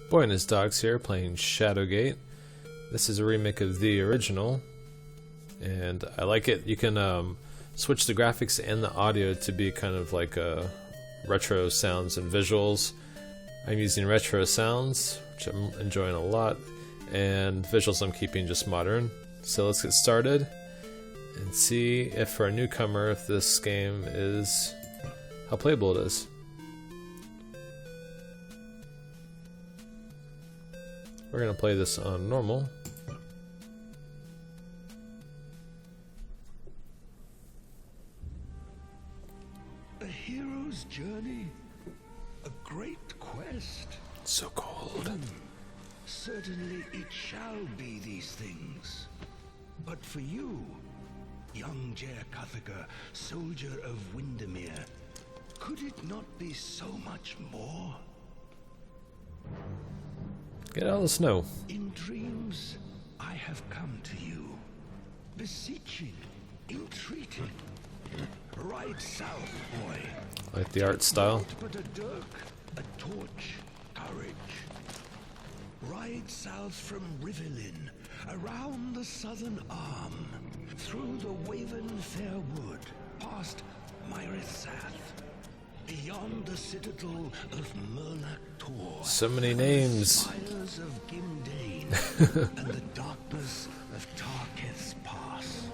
aboyandhisdogs here, playing Shadowgate. This is a remake of the original, and I like it. You can switch the graphics and the audio to be kind of like retro sounds and visuals. I'm using retro sounds, which I'm enjoying a lot, and visuals I'm keeping just modern. So let's get started and see if for a newcomer if this game is how playable it is. We're going to play this on normal. A hero's journey, a great quest. So cold. Certainly it shall be these things. But for you, young Jer Cuthager, soldier of Windermere, could it not be so much more? Get out of the snow. In dreams, I have come to you, beseeching, entreating. Ride south, boy. Like the art style. But a dirk, a torch, courage. Ride south from Rivelin, around the southern arm, through the Waven Fair Wood, past Myrithath, beyond the citadel of Murlak Tor. So many names. Spires of Gimdane and the darkness of Tarketh's Pass.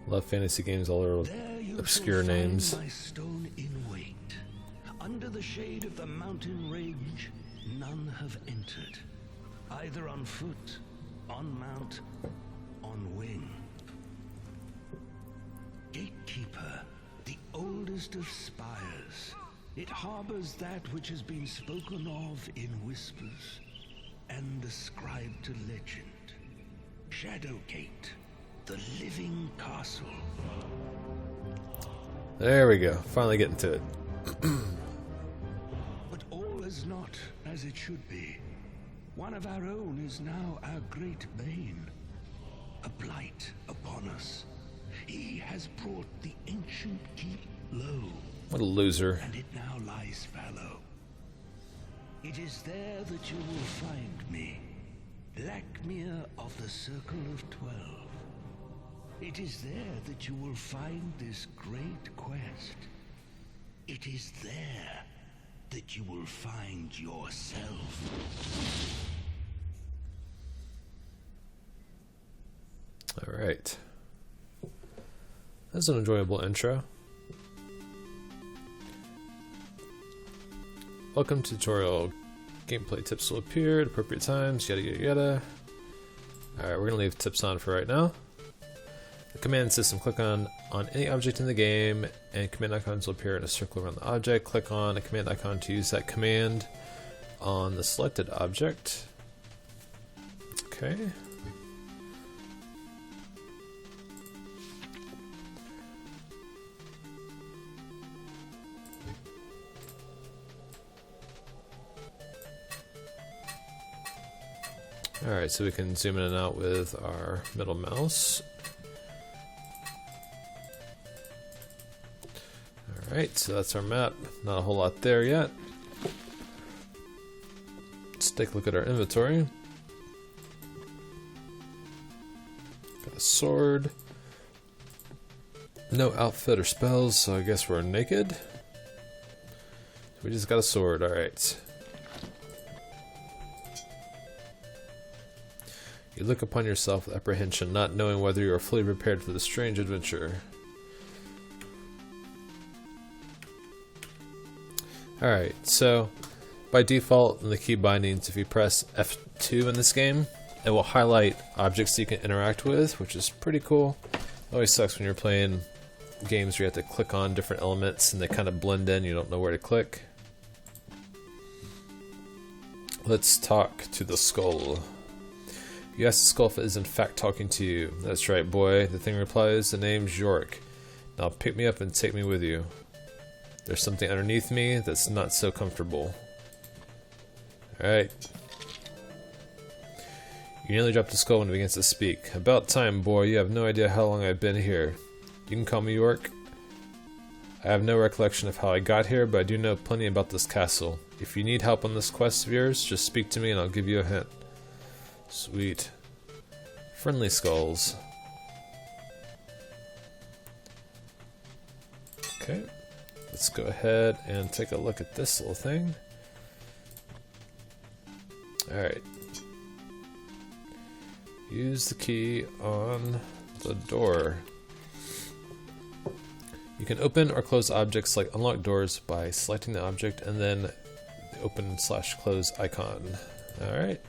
Love fantasy games, all their obscure names. My stone in wait. Under the shade of the mountain range, none have entered, either on foot, on mount, on wing. Gatekeeper, the oldest of spires, it harbors that which has been spoken of in whispers and ascribed to legend. Shadowgate, the living castle. There we go. Finally getting to it. But all is not as it should be. One of our own is now our great bane, a blight upon us. He has brought the ancient keep low. What a loser. And it now lies fallow. It is there that you will find me, Lakmir of the Circle of 12. It is there that you will find this great quest. It is there that you will find yourself. Alright. That's an enjoyable intro. Welcome to tutorial. Gameplay tips will appear at appropriate times, yada yada yada. Alright, we're gonna leave tips on for right now. The command system, click on any object in the game, and command icons will appear in a circle around the object. Click on a command icon to use that command on the selected object. Okay. Alright, so we can zoom in and out with our middle mouse. Alright, so that's our map. Not a whole lot there yet. Let's take a look at our inventory. Got a sword. No outfit or spells, so I guess we're naked. We just got a sword, alright. You look upon yourself with apprehension, not knowing whether you are fully prepared for the strange adventure. Alright, so by default in the key bindings, if you press F2 in this game, it will highlight objects you can interact with, which is pretty cool. It always sucks when you're playing games where you have to click on different elements and they kind of blend in, you don't know where to click. Let's talk to the skull. You ask the skull if it is in fact talking to you. That's right, boy. The thing replies, the name's York. Now pick me up and take me with you. There's something underneath me that's not so comfortable. Alright. You nearly drop the skull when it begins to speak. About time, boy. You have no idea how long I've been here. You can call me York. I have no recollection of how I got here, but I do know plenty about this castle. If you need help on this quest of yours, just speak to me and I'll give you a hint. Sweet. Friendly skulls. Okay, let's go ahead and take a look at this little thing. Alright. Use the key on the door. You can open or close objects like unlock doors by selecting the object and then the open/close icon. Alright.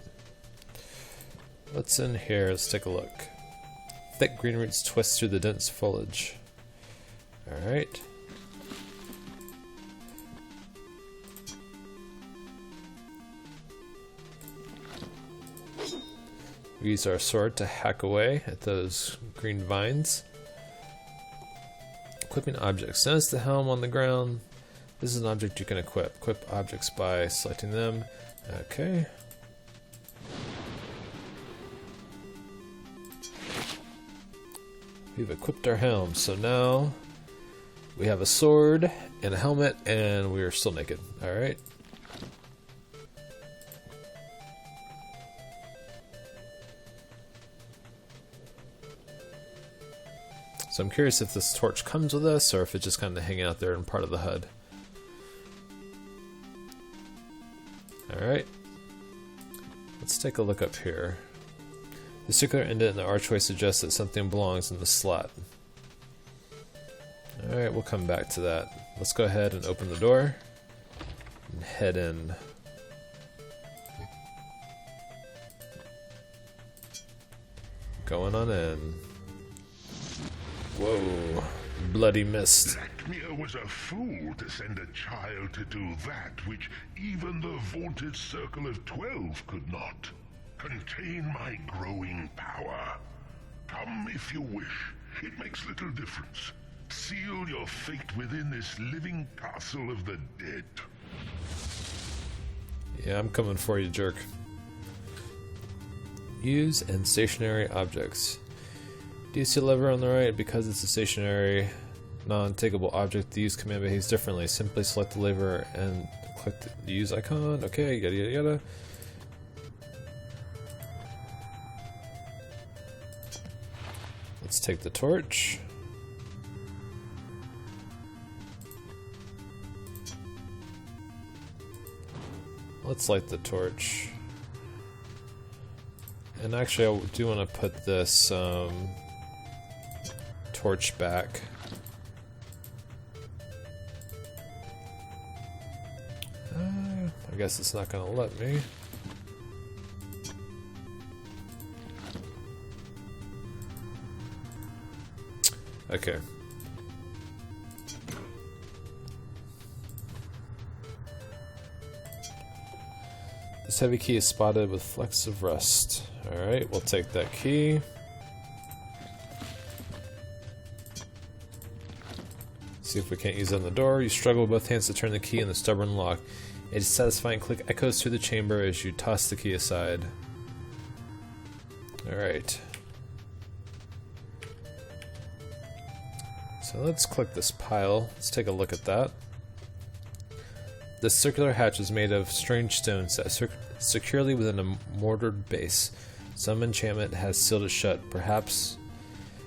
What's in here? Let's take a look. Thick green roots twist through the dense foliage. Alright. We use our sword to hack away at those green vines. Equipping objects. Notice the helm on the ground. This is an object you can equip. Equip objects by selecting them. Okay. We've equipped our helm, so now we have a sword and a helmet, and we are still naked. Alright. So I'm curious if this torch comes with us, or if it's just kind of hanging out there in part of the HUD. Alright. Let's take a look up here. The circular indent in the archway suggests that something belongs in the slot. Alright, we'll come back to that. Let's go ahead and open the door and head in. Going on in. Whoa, bloody mist. Lakmir was a fool to send a child to do that which even the vaunted Circle of 12 could not. Contain my growing power. Come if you wish. It makes little difference. Seal your fate within this living castle of the dead. Yeah, I'm coming for you, jerk. Use and stationary objects. Do you see a lever on the right? Because it's a stationary, non-takeable object, the use command behaves differently. Simply select the lever and click the use icon. Okay, yada yada yada. Let's take the torch. Let's light the torch. And actually I do want to put this torch back. I guess it's not going to let me. Okay. This heavy key is spotted with flecks of rust. Alright, we'll take that key. See if we can't use it on the door. You struggle with both hands to turn the key in the stubborn lock. A satisfying click echoes through the chamber as you toss the key aside. Alright. So let's click this pile. Let's take a look at that. This circular hatch is made of strange stones set securely within a mortared base. Some enchantment has sealed it shut. Perhaps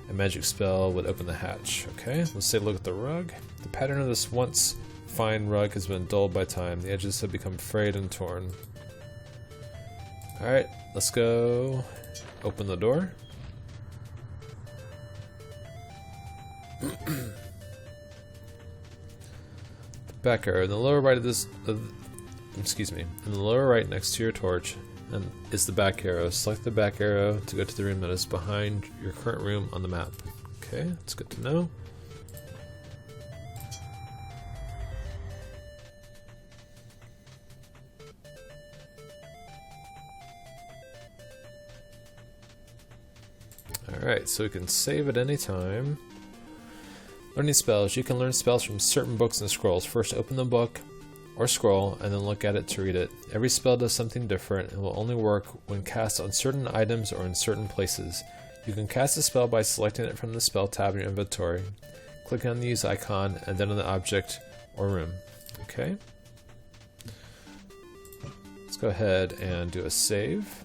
a magic spell would open the hatch. Okay, let's take a look at the rug. The pattern of this once fine rug has been dulled by time. The edges have become frayed and torn. Alright, let's go open the door. Back arrow in the lower right of this excuse me, in the lower right next to your torch and is the back arrow. Select the back arrow to go to the room that is behind your current room on the map. Okay, that's good to know. Alright, so we can save at any time. Learning spells. You can learn spells from certain books and scrolls. First open the book or scroll and then look at it to read it. Every spell does something different and will only work when cast on certain items or in certain places. You can cast a spell by selecting it from the spell tab in your inventory. clicking on the use icon and then on the object or room. Okay. Let's go ahead and do a save.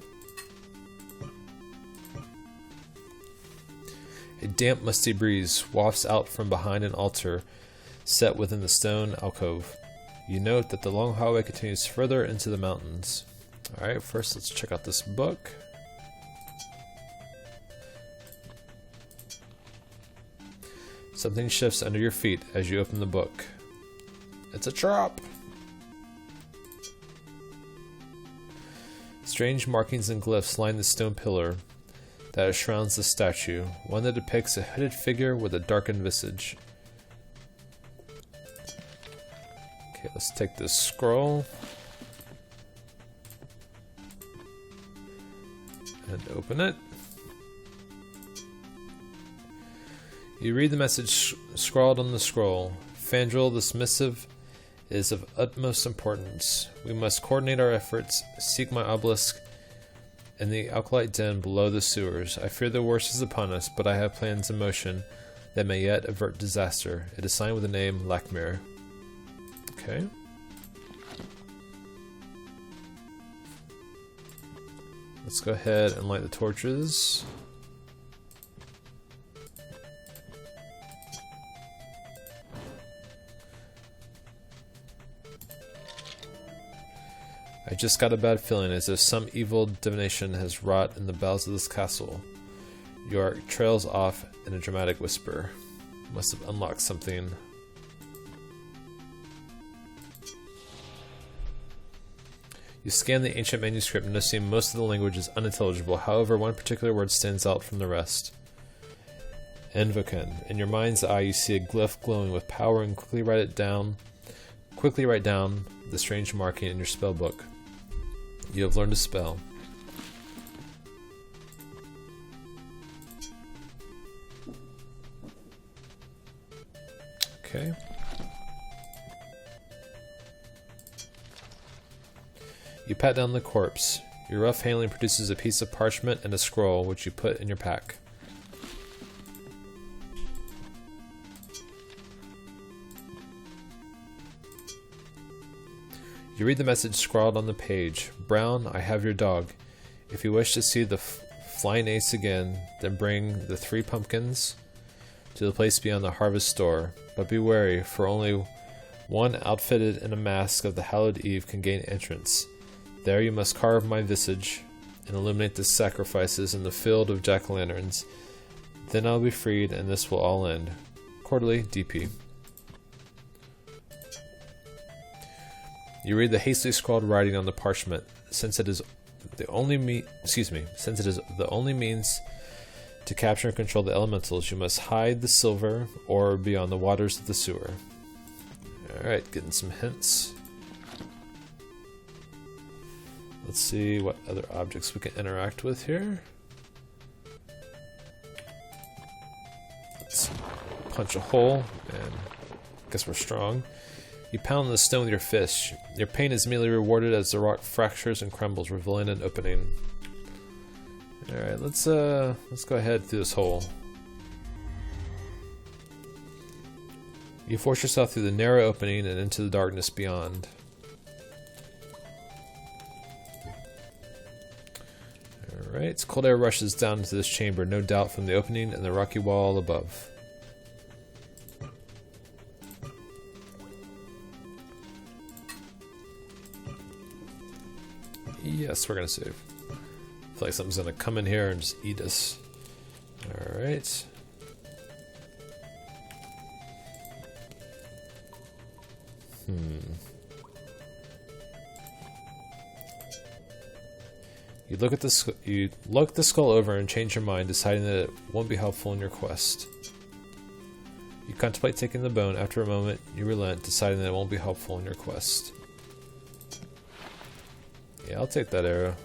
A damp, musty breeze wafts out from behind an altar set within the stone alcove. You note that the long hallway continues further into the mountains. Alright, first let's check out this book. Something shifts under your feet as you open the book. It's a trap! Strange markings and glyphs line the stone pillar that surrounds the statue, one that depicts a hooded figure with a darkened visage. Okay, let's take this scroll and open it. You read the message scrawled on the scroll. Fandral, this missive is of utmost importance. We must coordinate our efforts, seek my obelisk in the alkalite den below the sewers. I fear the worst is upon us, but I have plans in motion that may yet avert disaster. It is signed with the name Lakmir. Okay. Let's go ahead and light the torches. I just got a bad feeling as if some evil divination has wrought in the bowels of this castle. York trails off in a dramatic whisper. Must have unlocked something. You scan the ancient manuscript, noticing most of the language is unintelligible. However, one particular word stands out from the rest. Envoken. In your mind's eye, you see a glyph glowing with power and quickly write down the strange marking in your spell book. You have learned a spell. Okay. You pat down the corpse. Your rough handling produces a piece of parchment and a scroll, which you put in your pack. You read the message scrawled on the page. Brown, I have your dog. If you wish to see the flying ace again, then bring the 3 pumpkins to the place beyond the harvest store. But be wary, for only one outfitted in a mask of the hallowed eve can gain entrance. There you must carve my visage and illuminate the sacrifices in the field of jack-o'-lanterns. Then I'll be freed and this will all end. Quarterly, DP. You read the hastily scrawled writing on the parchment. Since it is the only means to capture and control the elementals, you must hide the silver or be on the waters of the sewer. Alright, getting some hints. Let's see what other objects we can interact with here. Let's punch a hole, and guess we're strong. You pound the stone with your fist. Your pain is immediately rewarded as the rock fractures and crumbles, revealing an opening. Alright, let's go ahead through this hole. You force yourself through the narrow opening and into the darkness beyond. Alright, cold air rushes down into this chamber, no doubt from the opening and the rocky wall above. Yes, we're gonna save. I feel like something's gonna come in here and just eat us. Alright. You look the skull over and change your mind, deciding that it won't be helpful in your quest. You contemplate taking the bone. After a moment, you relent, deciding that it won't be helpful in your quest. Yeah, I'll take that arrow.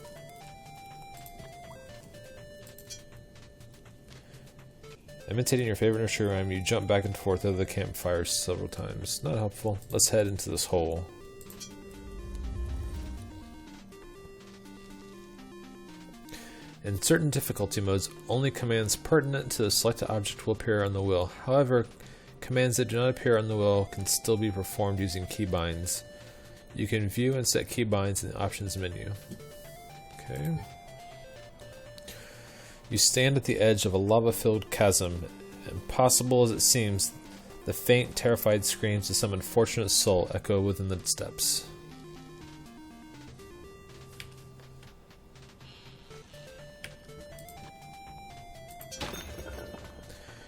Imitating your favorite nursery rhyme, you jump back and forth over the campfire several times. Not helpful. Let's head into this hole. In certain difficulty modes, only commands pertinent to the selected object will appear on the wheel. However, Commands that do not appear on the wheel can still be performed using keybinds. You can view and set keybinds in the options menu. Okay. You stand at the edge of a lava-filled chasm. Impossible as it seems, the faint, terrified screams of some unfortunate soul echo within the steps.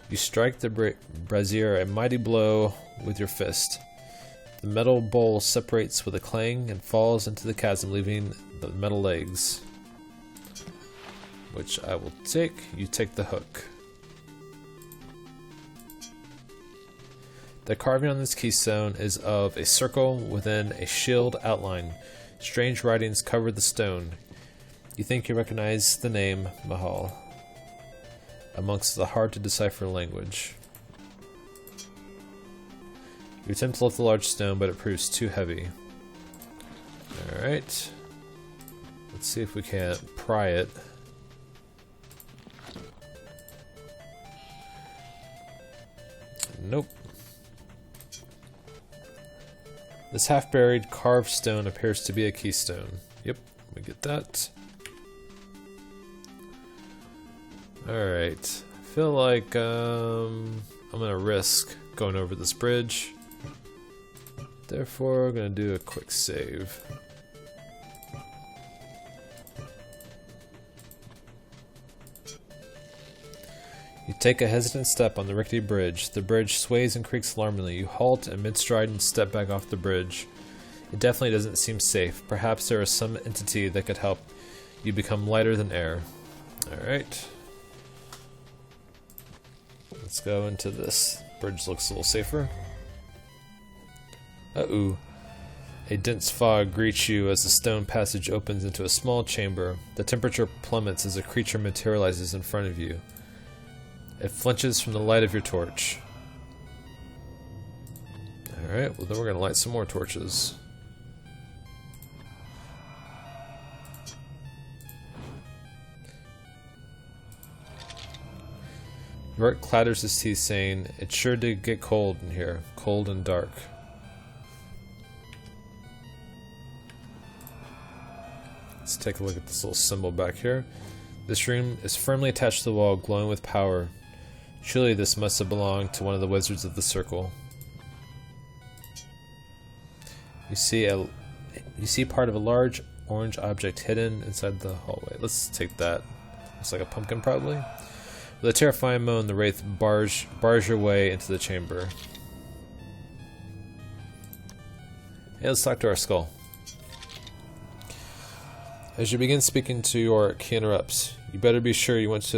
You strike the brazier a mighty blow with your fist. The metal bowl separates with a clang and falls into the chasm, leaving the metal legs. Which I will take. You take the hook. The carving on this keystone is of a circle within a shield outline. Strange writings cover the stone. You think you recognize the name Mahal amongst the hard-to-decipher language. You attempt to lift the large stone, but it proves too heavy. Alright. Let's see if we can't pry it. Nope. This half-buried carved stone appears to be a keystone. Yep, we get that. Alright, I feel like I'm gonna risk going over this bridge. Therefore, I'm gonna do a quick save. You take a hesitant step on the rickety bridge. The bridge sways and creaks alarmingly. You halt and mid-stride and step back off the bridge. It definitely doesn't seem safe. Perhaps there is some entity that could help you become lighter than air. Alright. Let's go into this. Bridge looks a little safer. Uh-oh. A dense fog greets you as the stone passage opens into a small chamber. The temperature plummets as a creature materializes in front of you. It flinches from the light of your torch. Alright, well then we're going to light some more torches. Vert clatters his teeth, saying, "It sure did get cold in here. Cold and dark." Let's take a look at this little symbol back here. This room is firmly attached to the wall, glowing with power. Surely this must have belonged to one of the wizards of the circle. You see part of a large orange object hidden inside the hallway. Let's take that. Looks like a pumpkin, probably. With a terrifying moan, the wraith bars your way into the chamber. Hey, let's talk to our skull. As you begin speaking to York, he interrupts. You better be sure you want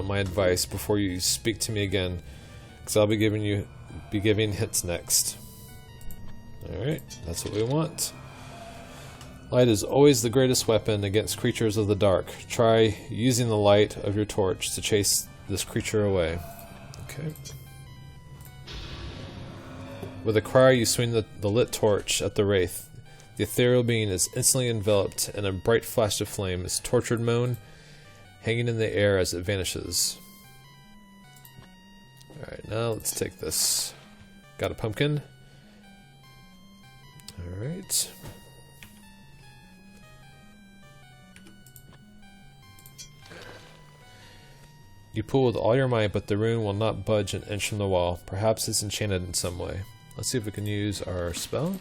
my advice before you speak to me again, because I'll be giving hints next. Alright, that's what we want. Light is always the greatest weapon against creatures of the dark. Try using the light of your torch to chase this creature away. Okay. With a cry, you swing the lit torch at the wraith. The ethereal being is instantly enveloped in a bright flash of flame, its tortured moan hanging in the air as it vanishes. Alright, now let's take this. Got a pumpkin. Alright. You pull with all your might, but the rune will not budge an inch from the wall. Perhaps it's enchanted in some way. Let's see if we can use our spell.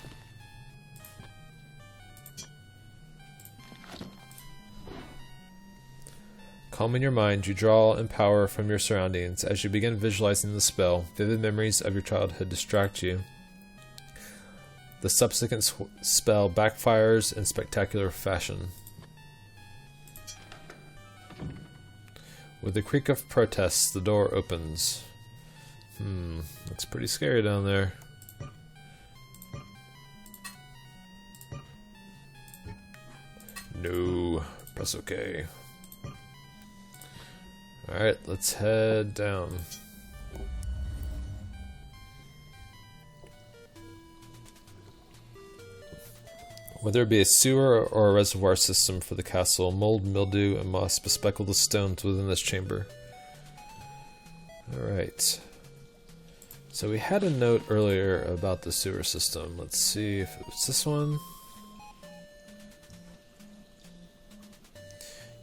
Calm in your mind, you draw in power from your surroundings. As you begin visualizing the spell, vivid memories of your childhood distract you. The subsequent spell backfires in spectacular fashion. With a creak of protest, the door opens. Looks pretty scary down there. No, press OK. Alright, let's head down. Whether it be a sewer or a reservoir system for the castle, mold, mildew, and moss bespeckle the stones within this chamber. Alright. So we had a note earlier about the sewer system. Let's see if it was this one.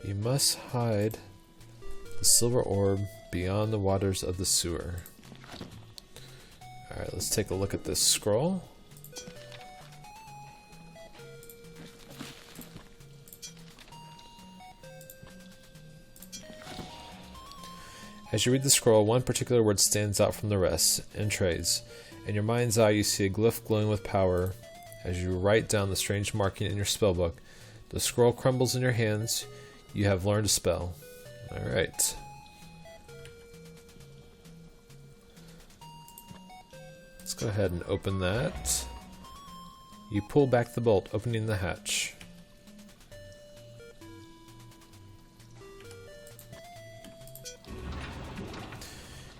You must hide the silver orb beyond the waters of the sewer. Alright, let's take a look at this scroll. As you read the scroll, one particular word stands out from the rest, entrays. In your mind's eye, you see a glyph glowing with power. As you write down the strange marking in your spellbook, the scroll crumbles in your hands. You have learned a spell. Alright. Let's go ahead and open that. You pull back the bolt, opening the hatch.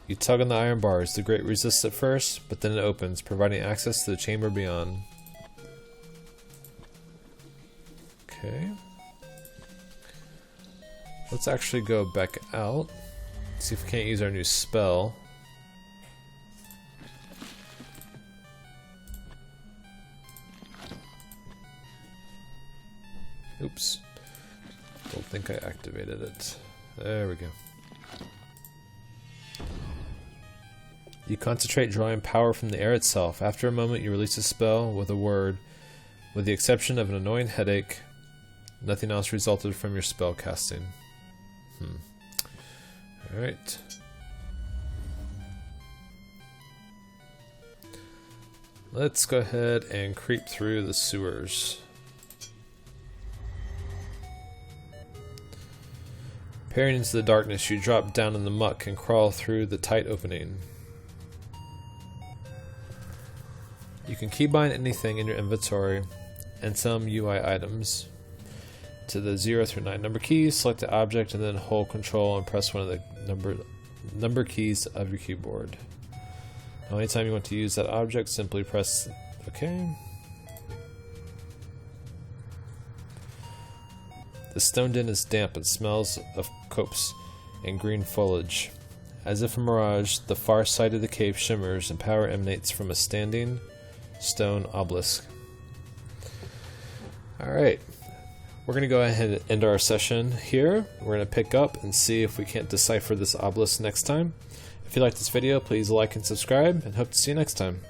You tug on the iron bars. The grate resists at first, but then it opens, providing access to the chamber beyond. Okay. Let's actually go back out. See if we can't use our new spell. Oops. Don't think I activated it. There we go. You concentrate, drawing power from the air itself. After a moment, you release a spell with a word. With the exception of an annoying headache, nothing else resulted from your spell casting. Alright. Let's go ahead and creep through the sewers. Peering into the darkness, you drop down in the muck and crawl through the tight opening. You can keybind anything in your inventory and some UI items. To the 0 through 9 number keys, select the object and then hold control and press one of the number keys of your keyboard. Now, anytime you want to use that object, simply press OK. The stone den is damp and smells of copse and green foliage. As if a mirage, the far side of the cave shimmers and power emanates from a standing stone obelisk. Alright, we're going to go ahead and end our session here. We're going to pick up and see if we can't decipher this obelisk next time. If you like this video, please like and subscribe, and hope to see you next time.